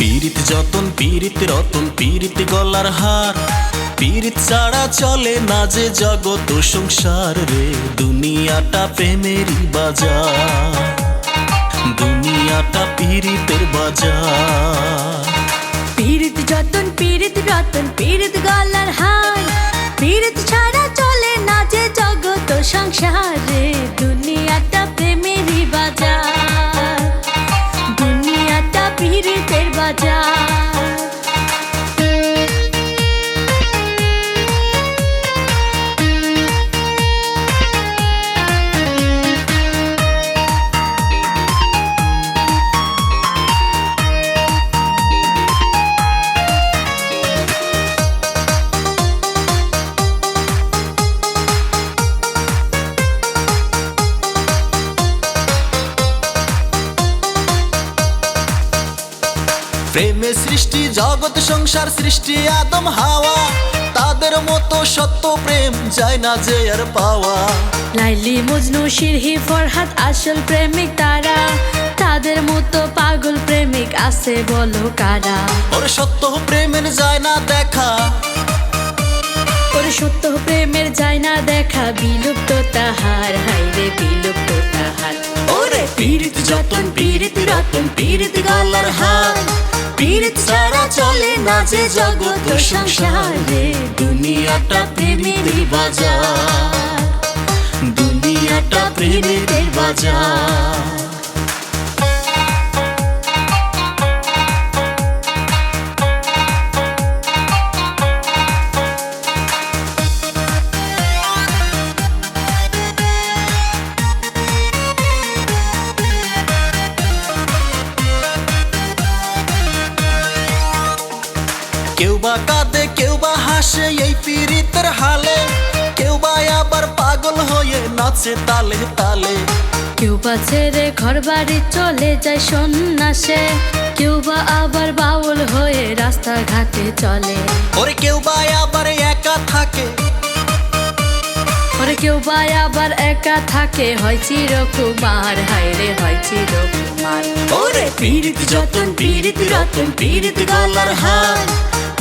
পীড়িত যতন পীড়িত রতন পীড়িত গলার হার, পীড়িত ছাড়া চলে না যে জগৎ সংসার রে। দুনিয়াটা প্রেমেরই বাজার, দুনিয়াটা পীড়িতের বাজার। পীড়িত যতন পীড়িত রতন পীড়িত গলার হার, পীড়িত ছাড়া চলে না যে জগৎ সংসার রে। দুনিয়াটা প্রেমেরই বাজার, দুনিয়াটা পীড়িতের বাজার। প্রেমে সৃষ্টি জগৎ সংসার সৃষ্টি আদম হাওয়া, তাদের মতো সত্য প্রেম যায় না যে আর পাওয়া। লাইলি মজনু সিরহি ফরহাদ আসল প্রেমিক তারা, তাদের মতো পাগল প্রেমিক আছে বলো কারা। ওর সত্য প্রেমের যায় না দেখা, ওর সত্য প্রেমের যায় না দেখা, বিলুপ্ত তাহার হাইরে বিলুপ্ত তাহার। ওরে পীড়িত যতন পীড়িত রতন পীড়িত গলার হার, পীড়িত ছাড়া চলে না যে জগৎ সংসার রে। দুনিয়াটা প্রেমেরই বাজার, দুনিয়াটা প্রেমের বাজার। কেউ বা কাঁদে কেউ বা হাসে এই পীড়িতের হালে, কেউ বা আবার পাগল হয়ে নাচে তালে তালে। কেউ বা ছেড়ে ঘর বাড়ি চলে যায় সন্ন্যাসে, কেউ বা আবার বাউল হয়ে রাস্তাঘাটে চলে। ওরে কেউ বা আবার একা থাকে, ওরে কেউ বা আবার একা থাকে, হয় চিরকুমার হায়রে হয় চিরকুমার। ওরে পীড়িত যতন পীড়িত রতন পীড়িত গলার হার,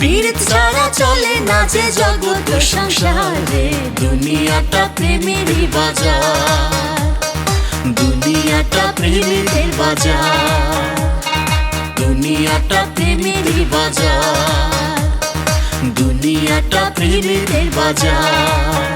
পীড়িত ছাড়া চলে না যে জগৎ সংসার রে। দুনিয়াটা প্রেমেরই বাজার, দুনিয়াটা প্রেমের বাজার, দুনিয়াটা প্রেমেরই বাজার, দুনিয়াটা প্রেমের বাজার।